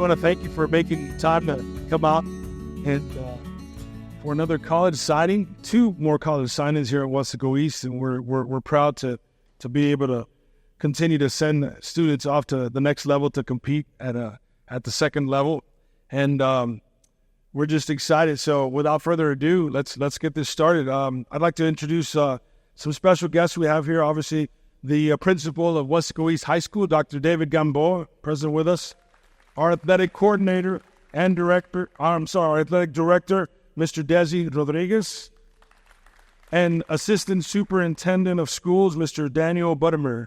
want to thank you for making time to come out and for another college signing. 2 more college signings here at Weslaco East, and we're proud to be able to continue to send students off to the next level to compete at the second level, and we're just excited. So without further ado, let's get this started. I'd like to introduce some special guests we have here. Obviously, the principal of Weslaco East High School, Dr. David Gamboa, present with us. Our athletic coordinator and director, our athletic director, Mr. Desi Rodriguez, and assistant superintendent of schools, Mr. Daniel Buttermer.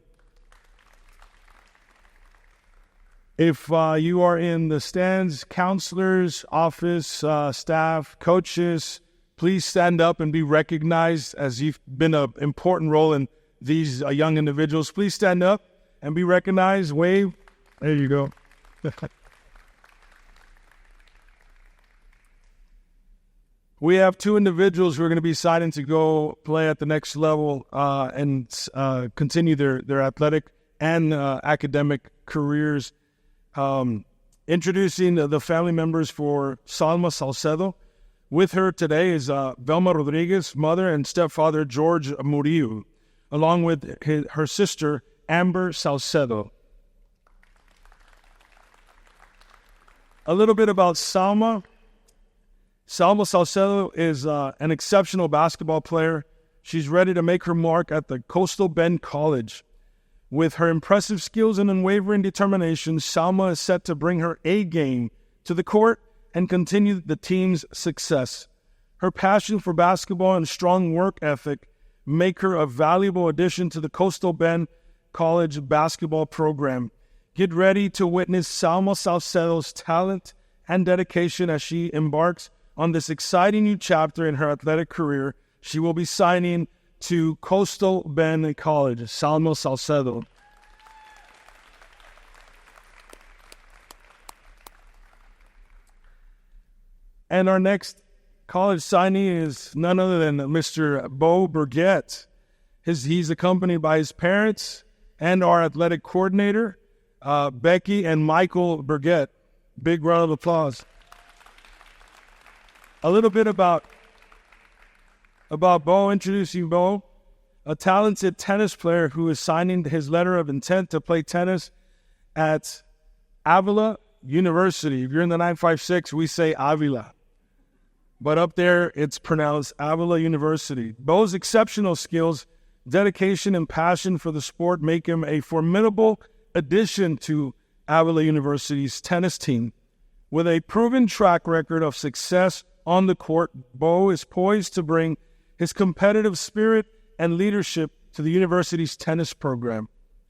If you are in the stands, counselors, office, staff, coaches, please stand up and be recognized, as you've been an important role in these young individuals. Please stand up and be recognized. Wave. There you go. We have 2 individuals who are going to be signing to go play at the next level and continue their athletic and academic careers. Introducing the family members for Salma Saucedo. With her today is Velma Rodriguez, mother, and stepfather George Murillo, along with her sister Amber Saucedo. A little bit about Salma. Salma Saucedo is an exceptional basketball player. She's ready to make her mark at the Coastal Bend College. With her impressive skills and unwavering determination, Salma is set to bring her A game to the court and continue the team's success. Her passion for basketball and strong work ethic make her a valuable addition to the Coastal Bend College basketball program. Get ready to witness Salma Saucedo's talent and dedication as she embarks on this exciting new chapter in her athletic career. She will be signing to Coastal Bend College. Salma Saucedo. And our next college signee is none other than Mr. Bo Burgette. He's accompanied by his parents and our athletic coordinator, Becky and Michael Burgette. Big round of applause. A little bit about Bo, introducing Bo, a talented tennis player who is signing his letter of intent to play tennis at Avila University. If you're in the 956, we say Avila. But up there, it's pronounced Avila University. Bo's exceptional skills, dedication, and passion for the sport make him a formidable addition to Avila University's tennis team. With a proven track record of success on the court, Bo is poised to bring his competitive spirit and leadership to the university's tennis program.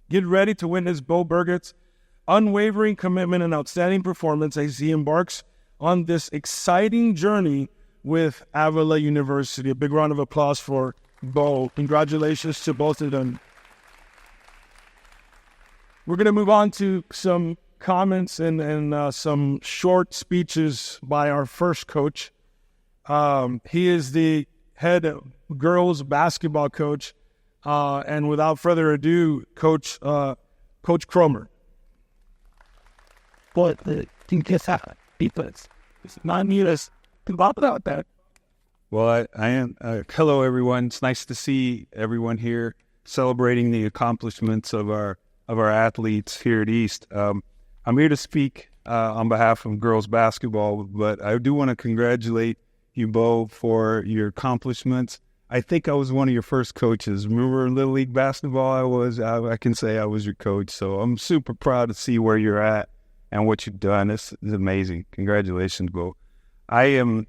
Get ready to witness Bo Burgette's unwavering commitment and outstanding performance as he embarks on this exciting journey with Avila University. A big round of applause for Bo. Congratulations to both of them. We're going to move on to some comments and some short speeches by our first coach. He is the head girls basketball coach, and without further ado, Coach Cromer. But the thing is that it's not needless to talk about that. Well, I am. Hello, everyone. It's nice to see everyone here celebrating the accomplishments of our athletes here at East. I'm here to speak on behalf of girls basketball, but I do want to congratulate you, Bo, for your accomplishments. I think I was one of your first coaches. Remember in Little League basketball, I can say I was your coach. So I'm super proud to see where you're at and what you've done. This is amazing. Congratulations, Bo. I am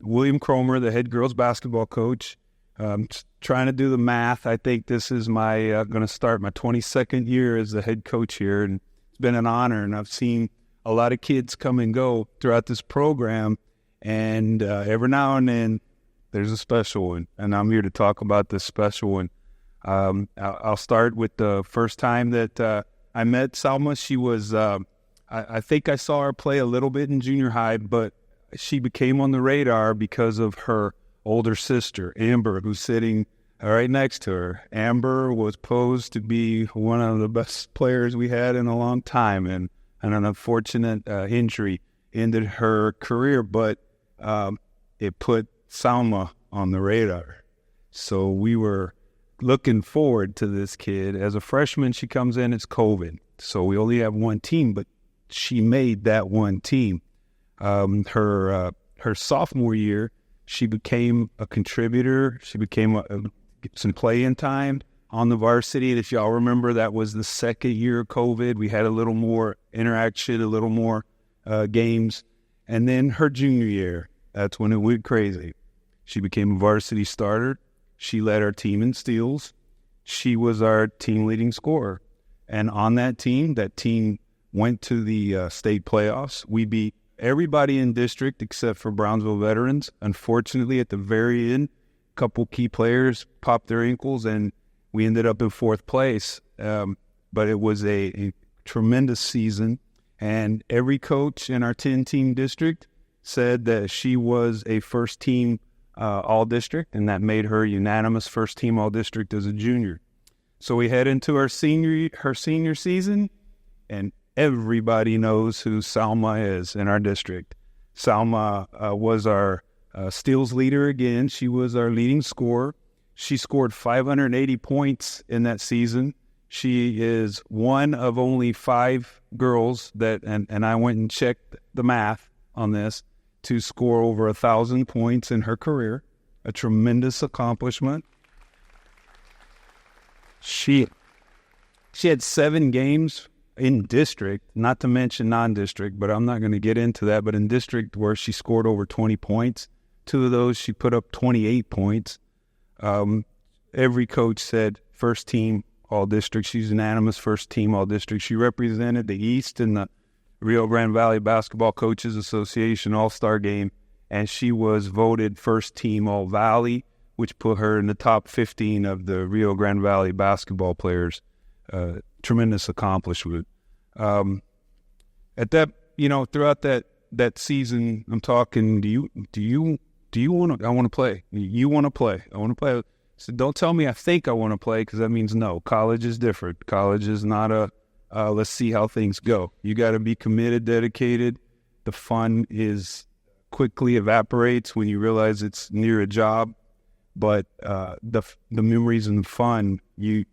William Cromer, the head girls basketball coach. Trying to do the math. I think this is my going to start my 22nd year as the head coach here, and it's been an honor. And I've seen a lot of kids come and go throughout this program, and every now and then there's a special one, and I'm here to talk about this special one. I'll start with the first time that I met Salma. She was, I think I saw her play a little bit in junior high, but she became on the radar because of her older sister, Amber, who's sitting right next to her. Amber was posed to be one of the best players we had in a long time, and an unfortunate injury ended her career, but it put Salma on the radar. So we were looking forward to this kid. As a freshman, she comes in, it's COVID. So we only have one team, but she made that one team. Her sophomore year, she became a contributor. She became some play-in time on the varsity. And if y'all remember, that was the second year of COVID. We had a little more interaction, a little more games. And then her junior year, that's when it went crazy. She became a varsity starter. She led our team in steals. She was our team leading scorer. And on that team went to the state playoffs. We beat everybody in district except for Brownsville veterans. Unfortunately, at the very end, a couple key players popped their ankles, and we ended up in fourth place. But it was a tremendous season, and every coach in our 10-team district said that she was a first-team all-district, and that made her unanimous first-team all-district as a junior. So we head into her senior season, and everybody knows who Salma is in our district. Salma was our steals leader again. She was our leading scorer. She scored 580 points in that season. She is one of only 5 girls that, and I went and checked the math on this, to score over 1,000 points in her career. A tremendous accomplishment. She had 7 games in district, not to mention non-district, but I'm not going to get into that, but in district where she scored over 20 points. 2 of those, she put up 28 points. Every coach said first team all district. She's unanimous first team all district. She represented the East in the Rio Grande Valley Basketball Coaches Association All-Star Game, and she was voted first team all Valley, which put her in the top 15 of the Rio Grande Valley basketball players. Tremendous accomplishment. At that, throughout that season, I'm talking, do you want to, I want to play. You want to play. I want to play. So don't tell me I think I want to play, because that means no. College is different. College is not let's see how things go. You got to be committed, dedicated. The fun quickly evaporates when you realize it's near a job. But the memories and the fun, you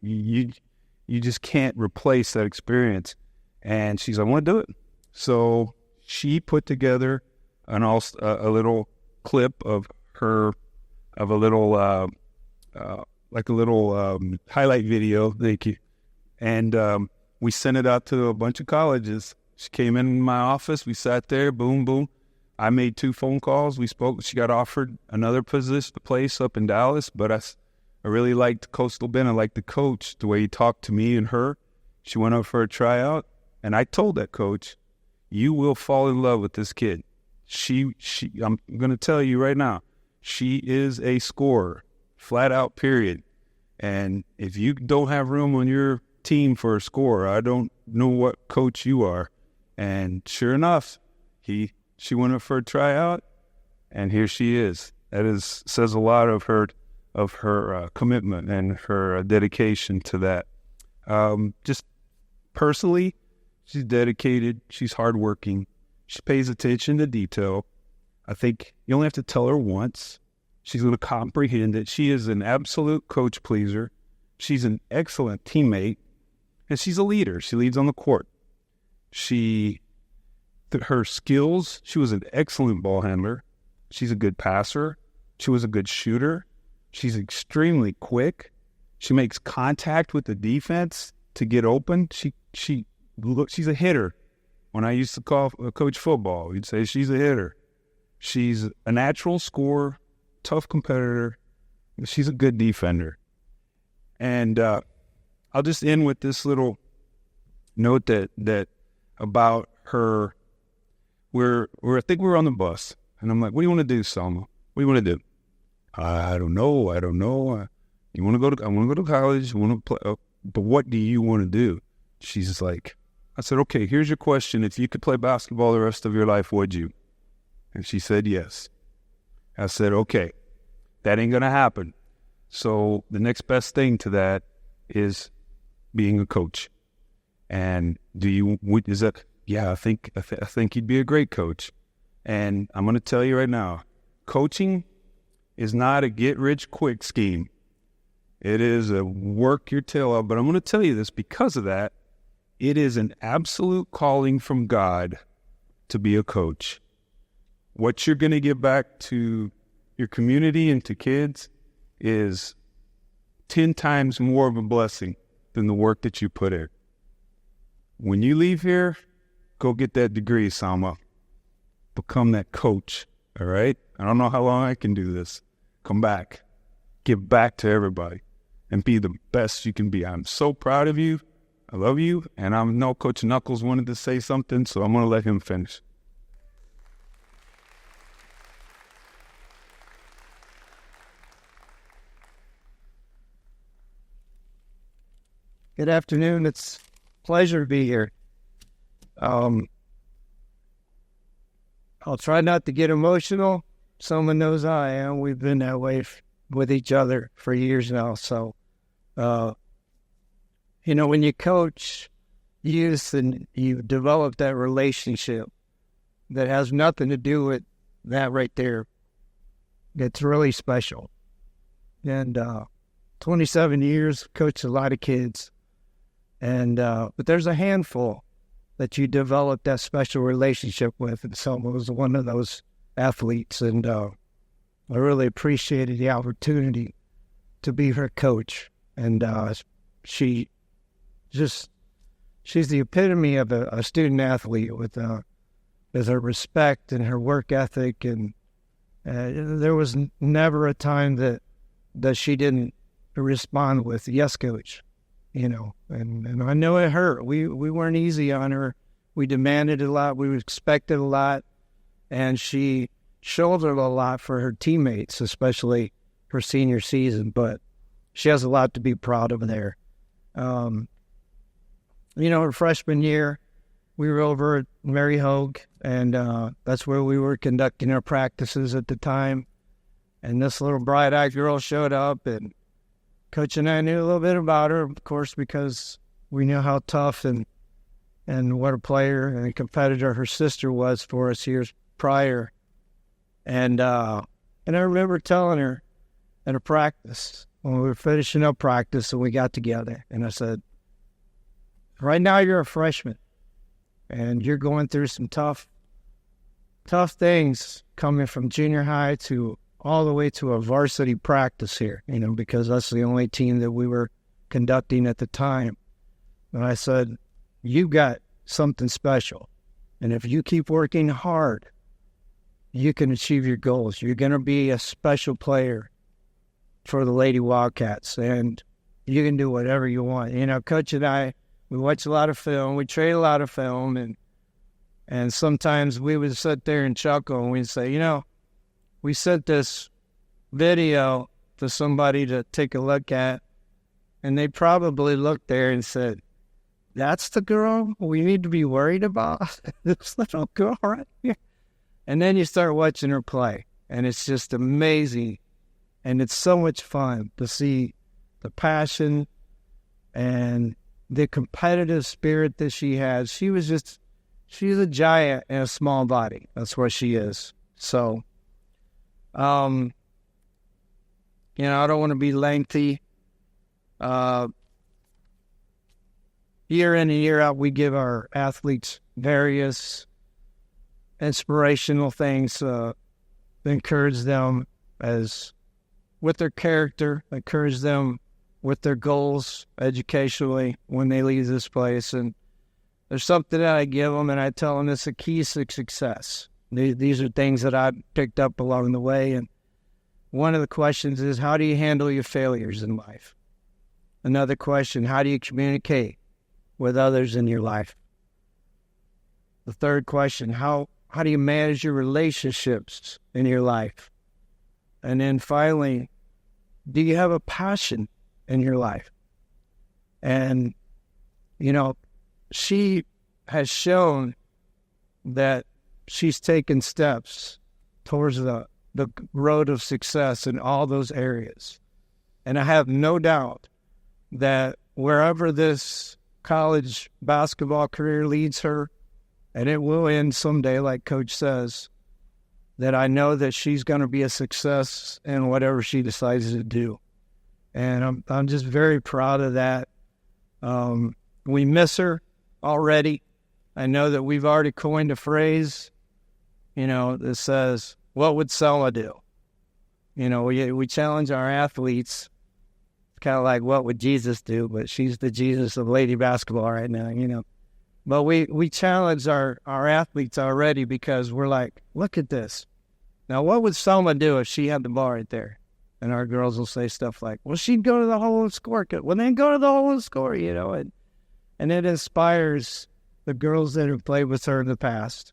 just can't replace that experience. And she's like, I want to do it. So she put together a little clip of her, of a little highlight video. Thank you. And we sent it out to a bunch of colleges. She came in my office. We sat there. Boom, boom. I made 2 phone calls. We spoke. She got offered another place up in Dallas, but I really liked Coastal Bend. I liked the coach, the way he talked to me and her. She went up for a tryout, and I told that coach, you will fall in love with this kid. I'm going to tell you right now, she is a scorer, flat out, period. And if you don't have room on your team for a scorer, I don't know what coach you are. And sure enough, she went up for a tryout, and here she is. That says a lot of her commitment and her dedication to that. Just personally, she's dedicated. She's hardworking. She pays attention to detail. I think you only have to tell her once. She's going to comprehend it. She is an absolute coach pleaser. She's an excellent teammate, and she's a leader. She leads on the court. Her skills, she was an excellent ball handler. She's a good passer. She was a good shooter. She's extremely quick. She makes contact with the defense to get open. She's a hitter. When I used to coach football, we'd say she's a hitter. She's a natural scorer, tough competitor. She's a good defender. And I'll just end with this little note that about her. I think we're on the bus, and I'm like, what do you want to do, Salma? What do you want to do? I don't know. You want to go to? I want to go to college. You want to play? But what do you want to do? She's like, I said, okay, here's your question. If you could play basketball the rest of your life, would you? And she said, yes. I said, okay, that ain't going to happen. So the next best thing to that is being a coach. And yeah, I think you'd be a great coach. And I'm going to tell you right now, coaching is not a get-rich-quick scheme. It is a work your tail off. But I'm going to tell you this, because of that, it is an absolute calling from God to be a coach. What you're going to give back to your community and to kids is 10 times more of a blessing than the work that you put in. When you leave here, go get that degree, Salma. Become that coach, all right? I don't know how long I can do this. Come back. Give back to everybody and be the best you can be. I'm so proud of you. I love you. And I know Coach Knuckles wanted to say something, so I'm going to let him finish. Good afternoon. It's a pleasure to be here. I'll try not to get emotional. Someone knows I am. We've been that way with each other for years now. So, when you coach youth and you develop that relationship that has nothing to do with that right there, it's really special. And 27 years, coached a lot of kids. And but there's a handful that you develop that special relationship with, and Salma was one of those athletes, and I really appreciated the opportunity to be her coach. And she's the epitome of a student athlete with her respect and her work ethic, and there was never a time that she didn't respond with "Yes, coach." And I know it hurt. We weren't easy on her. We demanded a lot. We expected a lot. And she shouldered a lot for her teammates, especially her senior season. But she has a lot to be proud of there. Her freshman year, we were over at Mary Hogue, and that's where we were conducting our practices at the time. And this little bright-eyed girl showed up, and Coach and I knew a little bit about her, of course, because we knew how tough and what a player and a competitor her sister was for us years prior. And I remember telling her at a practice, when we were finishing up practice and we got together, and I said, right now you're a freshman, and you're going through some tough things coming from junior high to all the way to a varsity practice here, because that's the only team that we were conducting at the time. And I said, you got something special. And if you keep working hard, you can achieve your goals. You're going to be a special player for the Lady Wildcats, and you can do whatever you want. Coach and I, we watch a lot of film. We trade a lot of film, and sometimes we would sit there and chuckle, and we'd say, we sent this video to somebody to take a look at, and they probably looked there and said, that's the girl we need to be worried about? This little girl right here. And then you start watching her play, and it's just amazing. And it's so much fun to see the passion and the competitive spirit that she has. She's a giant in a small body. That's what she is. So, I don't want to be lengthy. Year in and year out, we give our athletes various inspirational things to encourage them with their character, encourage them with their goals educationally when they leave this place. And there's something that I give them, and I tell them it's a key to success. These are things that I picked up along the way. And one of the questions is, how do you handle your failures in life? Another question, how do you communicate with others in your life? The third question, how do you manage your relationships in your life? And then finally, do you have a passion in your life? And, she has shown that she's taken steps towards the road of success in all those areas. And I have no doubt that wherever this college basketball career leads her, And it will end someday, like Coach says, that I know that she's going to be a success in whatever she decides to do. And I'm just very proud of that. We miss her already. I know that we've already coined a phrase, that says, what would Selma do? We challenge our athletes, kind of like, what would Jesus do? But she's the Jesus of lady basketball right now, But we challenge our athletes already because we're like, look at this. Now, what would Selma do if she had the ball right there? And our girls will say stuff like, well, she'd go to the hole and score. Well, then go to the hole and score, and it inspires the girls that have played with her in the past.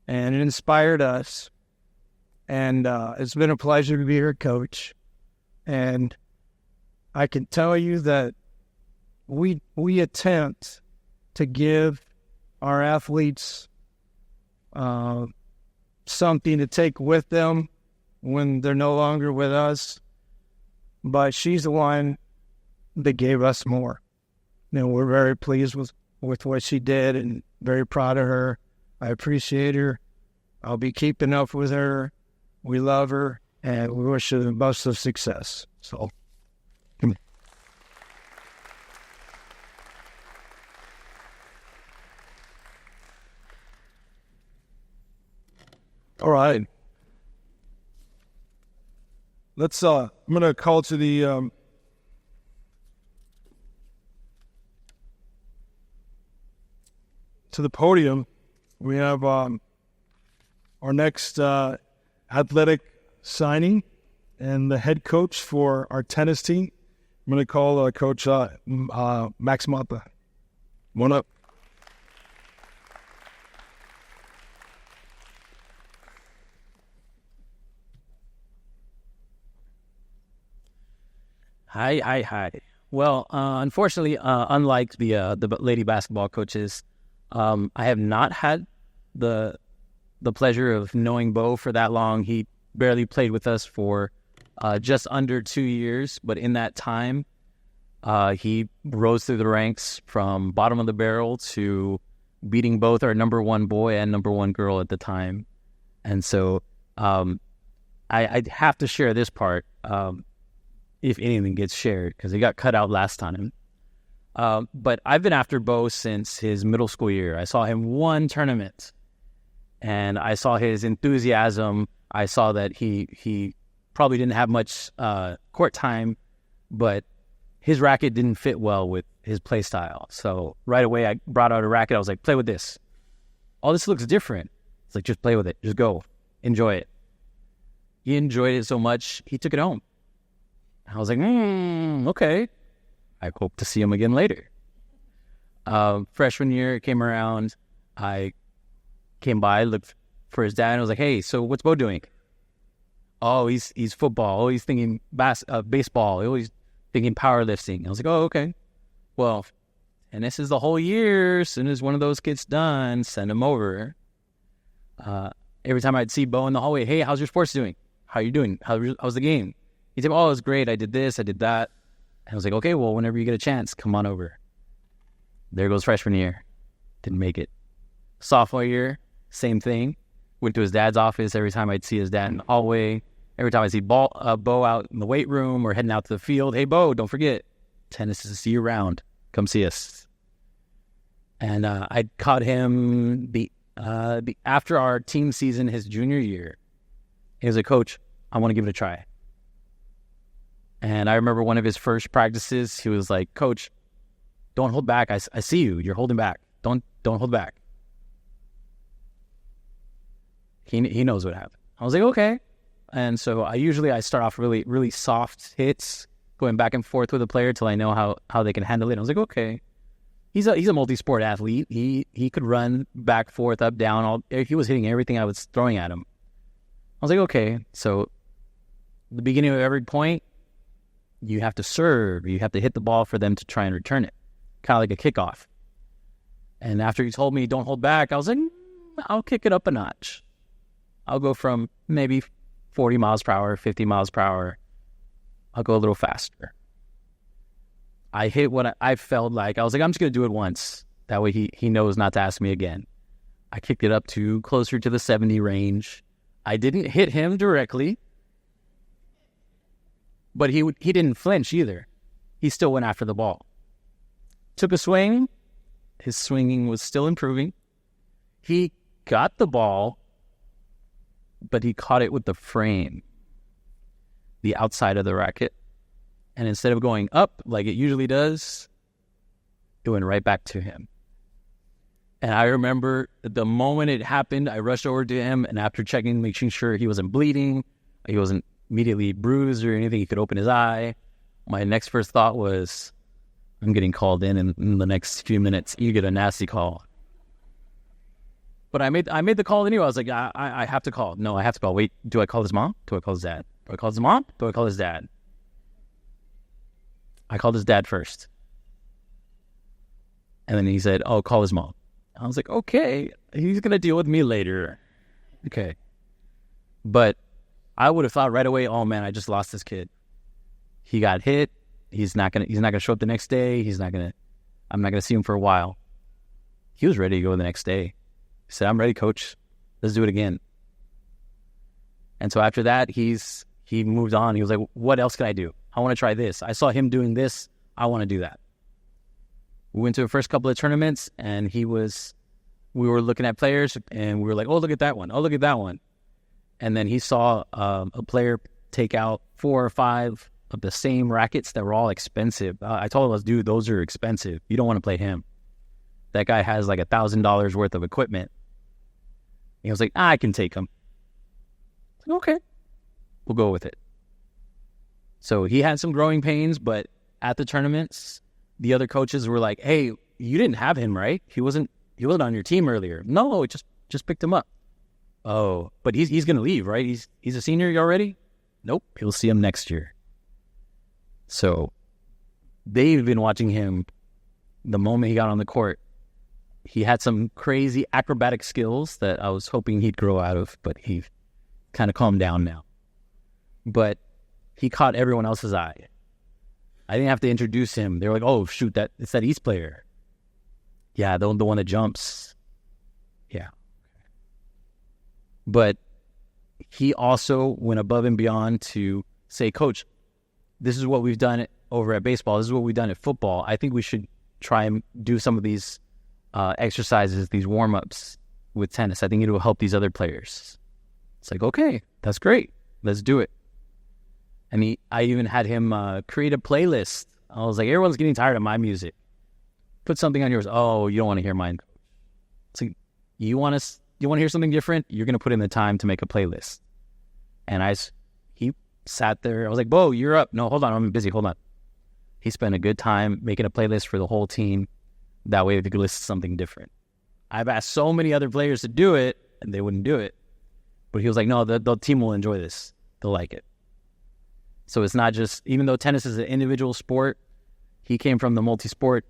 And it inspired us. And it's been a pleasure to be her coach. And I can tell you that we attempt to give our athletes something to take with them when they're no longer with us. But she's the one that gave us more. We're very pleased with what she did and very proud of her. I appreciate her. I'll be keeping up with her. We love her, and we wish her the most of success. So, All right. Let's, I'm going to call to the podium. We have our next athletic signing and the head coach for our tennis team. I'm going to call Coach Max Mata. One up. Hi. Well, unfortunately, unlike the lady basketball coaches, I have not had the pleasure of knowing Beau for that long. He barely played with us for just under 2 years, but in that time, he rose through the ranks from bottom of the barrel to beating both our number one boy and number one girl at the time. And so I have to share this part. If anything gets shared, because it got cut out last time. But I've been after Beau since his middle school year. I saw him one tournament, and I saw his enthusiasm. I saw that he probably didn't have much court time, but his racket didn't fit well with his play style. So right away, I brought out a racket. I was like, play with this. Oh, this looks different. It's like, just play with it. Just go. Enjoy it. He enjoyed it so much, he took it home. I was like, okay. I hope to see him again later. Freshman year came around. I came by, looked for his dad, and I was like, hey, so what's Beau doing? Oh, he's football. Oh, he's thinking baseball. Oh, he's thinking powerlifting. I was like, oh, okay. Well, and this is the whole year. As soon as one of those gets done, send him over. Every time I'd see Beau in the hallway, hey, how's your sports doing? How you doing? How's the game? He'd say, oh, it was great. I did this. I did that. And I was like, okay, well, whenever you get a chance, come on over. There goes freshman year. Didn't make it. Sophomore year, same thing. Went to his dad's office every time I'd see his dad in the hallway. Every time I see Beau out in the weight room or heading out to the field, hey, Beau, don't forget, tennis is year-round. Come see us. And I caught him after our team season his junior year. He was like, Coach, I want to give it a try. And I remember one of his first practices, he was like, Coach, don't hold back. I see you. You're holding back. Don't hold back. He knows what happened. I was like, okay. And so I start off really, really soft hits, going back and forth with a player till I know how they can handle it. I was like, okay. He's a multi-sport athlete. He could run back, forth, up, down. He was hitting everything I was throwing at him. I was like, okay. So the beginning of every point, you have to serve. You have to hit the ball for them to try and return it, kind of like a kickoff. And after he told me don't hold back, I was like, I'll kick it up a notch. I'll go from maybe 40 miles per hour, 50 miles per hour. I'll go a little faster. I hit what I felt like. I was like, I'm just going to do it once. That way he knows not to ask me again. I kicked it up to closer to the 70 range. I didn't hit him directly, but he didn't flinch either. He still went after the ball. Took a swing. His swinging was still improving. He got the ball, but he caught it with the frame, the outside of the racket. And instead of going up like it usually does, it went right back to him. And I remember the moment it happened, I rushed over to him, and after checking, making sure he wasn't bleeding, he wasn't immediately bruised or anything, he could open his eye, my next first thought was, I'm getting called in the next few minutes. You get a nasty call. But I made the call anyway. I was like, I have to call. No, I have to call. Wait, do I call his mom? Do I call his dad? Do I call his mom? Do I call his dad? I called his dad first. And then he said, oh, call his mom. I was like, okay, he's going to deal with me later. Okay. But I would have thought right away, oh man, I just lost this kid. He got hit. He's not gonna show up the next day. I'm not gonna see him for a while. He was ready to go the next day. He said, I'm ready, coach. Let's do it again. And so after that, he moved on. He was like, what else can I do? I want to try this. I saw him doing this. I want to do that. We went to the first couple of tournaments, and we were looking at players, and we were like, oh, look at that one. Oh, look at that one. And then he saw a player take out 4 or 5 of the same rackets that were all expensive. I told him, dude, those are expensive. You don't want to play him. That guy has like $1,000 worth of equipment. And he was like, I can take him. Said, okay, we'll go with it. So he had some growing pains, but at the tournaments, the other coaches were like, hey, you didn't have him, right? He wasn't on your team earlier. No, just picked him up. Oh, but he's going to leave, right? He's a senior already? Nope, you'll see him next year. So they've been watching him the moment he got on the court. He had some crazy acrobatic skills that I was hoping he'd grow out of, but he kind of calmed down now. But he caught everyone else's eye. I didn't have to introduce him. They were like, oh, shoot, it's that East player. Yeah, the one that jumps. Yeah. But he also went above and beyond to say, coach, this is what we've done over at baseball. This is what we've done at football. I think we should try and do some of these exercises, these warm-ups with tennis. I think it will help these other players. It's like, okay, that's great. Let's do it. And I even had him create a playlist. I was like, everyone's getting tired of my music. Put something on yours. Oh, you don't want to hear mine. It's like, you want to hear something different? You're going to put in the time to make a playlist. And he sat there. I was like, Bo, you're up. No, hold on. I'm busy. Hold on. He spent a good time making a playlist for the whole team. That way they could listen to something different. I've asked so many other players to do it, and they wouldn't do it. But he was like, no, the team will enjoy this. They'll like it. So it's not just, even though tennis is an individual sport, he came from the multi-sport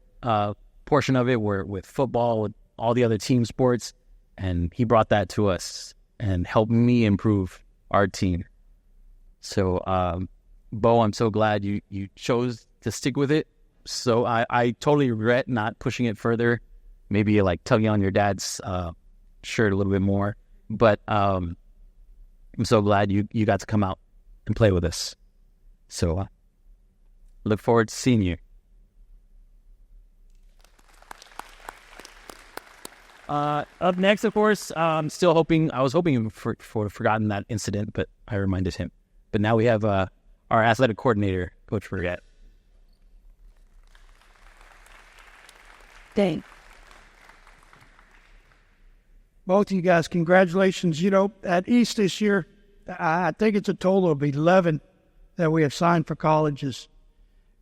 portion of it, where with football, with all the other team sports, and he brought that to us and helped me improve our team. So, Bo, I'm so glad you chose to stick with it. So I totally regret not pushing it further. Maybe like tugging on your dad's shirt a little bit more. But I'm so glad you got to come out and play with us. So look forward to seeing you. Up next, of course, I was hoping for forgotten that incident, but I reminded him. But now we have our athletic coordinator, Coach Burget. Dang. Both of you guys, congratulations. At East this year, I think it's a total of 11 that we have signed for colleges.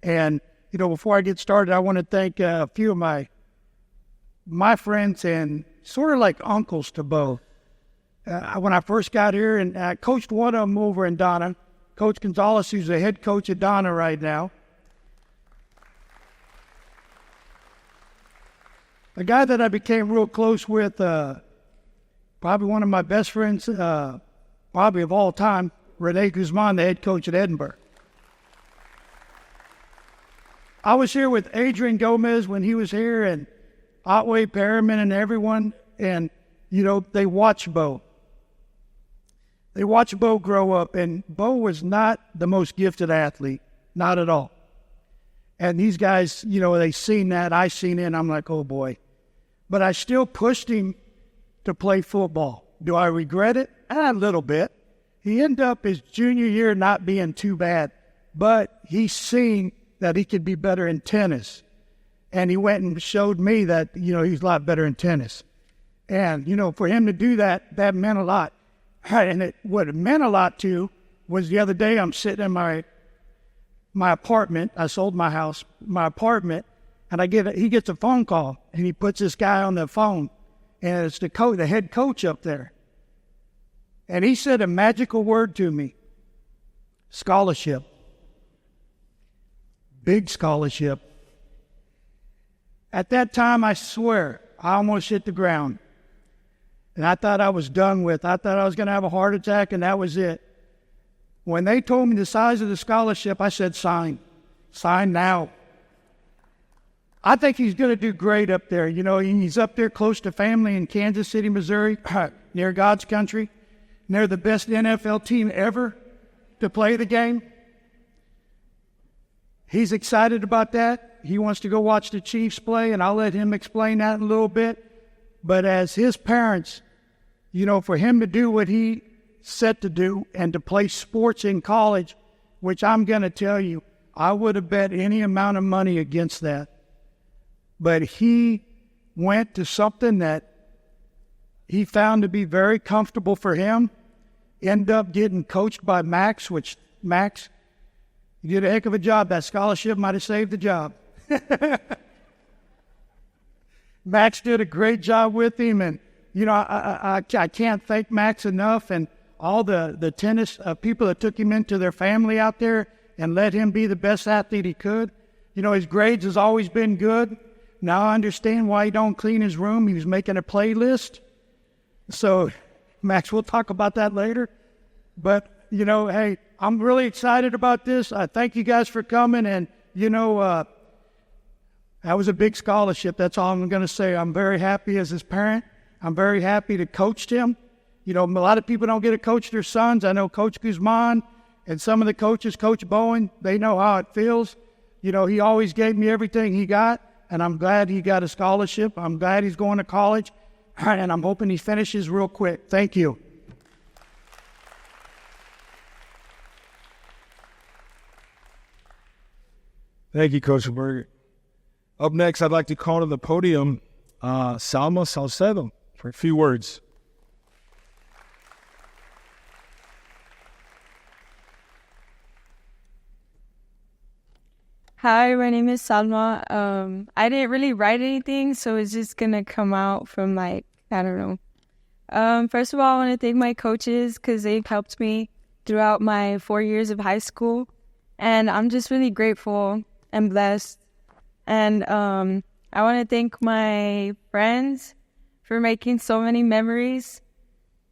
And, before I get started, I want to thank a few of my friends and sort of like uncles to Beau. When I first got here, and I coached one of them over in Donna, Coach Gonzalez, who's the head coach at Donna right now. A guy that I became real close with, probably one of my best friends, probably of all time, Rene Guzman, the head coach at Edinburgh. I was here with Adrian Gomez when he was here, and Otway Perriman and everyone, and they watch Bo. They watch Bo grow up, and Bo was not the most gifted athlete, not at all. And these guys, they seen that, I seen it, and I'm like, oh boy. But I still pushed him to play football. Do I regret it? A little bit. He ended up his junior year not being too bad, but he's seen that he could be better in tennis. And he went and showed me that, he's a lot better in tennis. And, for him to do that, that meant a lot. And what it meant a lot to was the other day I'm sitting in my apartment. I sold my apartment, and he gets a phone call, and he puts this guy on the phone, and it's the head coach up there. And he said a magical word to me: scholarship. Big scholarship. At that time, I swear, I almost hit the ground. And I thought I was done with. I thought I was going to have a heart attack, and that was it. When they told me the size of the scholarship, I said, sign. Sign now. I think he's going to do great up there. He's up there close to family in Kansas City, Missouri, near God's country. And they're the best NFL team ever to play the game. He's excited about that. He wants to go watch the Chiefs play, and I'll let him explain that in a little bit. But as his parents, for him to do what he set to do and to play sports in college, which I'm going to tell you, I would have bet any amount of money against that. But he went to something that he found to be very comfortable for him, ended up getting coached by Max, which Max, you did a heck of a job. That scholarship might have saved the job. Max did a great job with him, and I can't thank Max enough, and all the tennis people that took him into their family out there and let him be the best athlete he could. His grades has always been good. Now I understand why he don't clean his room. He was making a playlist. So, Max, we'll talk about that later. But, hey, I'm really excited about this. I thank you guys for coming, and, that was a big scholarship. That's all I'm going to say. I'm very happy as his parent. I'm very happy to coach him. A lot of people don't get to coach their sons. I know Coach Guzman and some of the coaches, Coach Bowen, they know how it feels. He always gave me everything he got, and I'm glad he got a scholarship. I'm glad he's going to college, and I'm hoping he finishes real quick. Thank you. Thank you, Coach Burget. Up next, I'd like to call to the podium Salma Saucedo for a few words. Hi, my name is Salma. I didn't really write anything, so it's just going to come out from I don't know. First of all, I want to thank my coaches because they've helped me throughout my 4 years of high school. And I'm just really grateful and blessed. And I want to thank my friends for making so many memories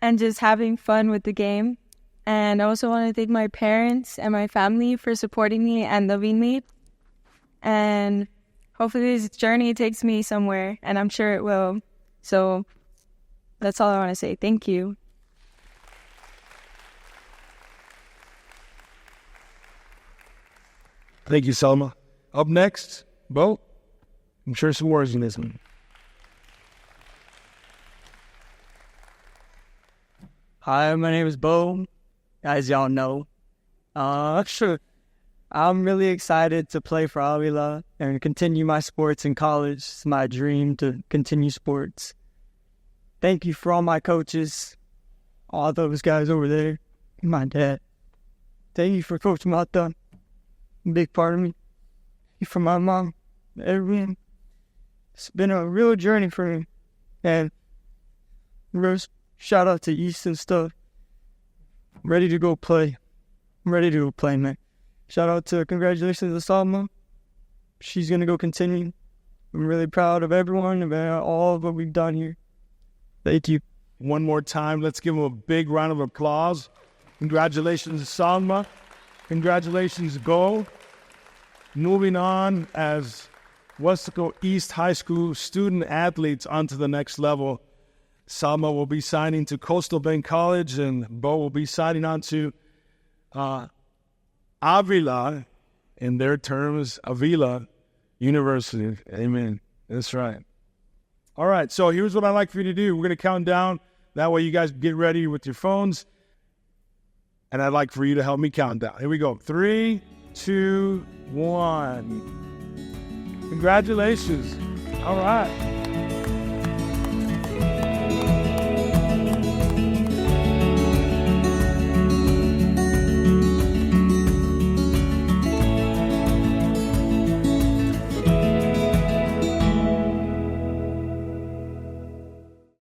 and just having fun with the game. And I also want to thank my parents and my family for supporting me and loving me. And hopefully this journey takes me somewhere, and I'm sure it will. So that's all I want to say. Thank you. Thank you, Salma. Up next, Bo. I'm sure some words in this one. Hi, my name is Bo. As y'all know, I'm really excited to play for Avila and continue my sports in college. It's my dream to continue sports. Thank you for all my coaches, all those guys over there, and my dad. Thank you for Coach Mata, a big part of me. Thank you for my mom, everyone. It's been a real journey for me, and real shout out to East and stuff. I'm ready to go play. I'm ready to go play, man. Shout out to congratulations to Salma. She's going to go continue. I'm really proud of everyone, about all of what we've done here. Thank you. One more time, let's give them a big round of applause. Congratulations, Salma. Congratulations, Beau. Moving on as Weslaco East High School student athletes onto the next level. Salma will be signing to Coastal Bend College, and Bo will be signing on to Avila, in their terms, Avila University. Amen. That's right. All right, so here's what I'd like for you to do. We're going to count down. That way you guys get ready with your phones. And I'd like for you to help me count down. Here we go. 3, 2, 1. Congratulations. All right.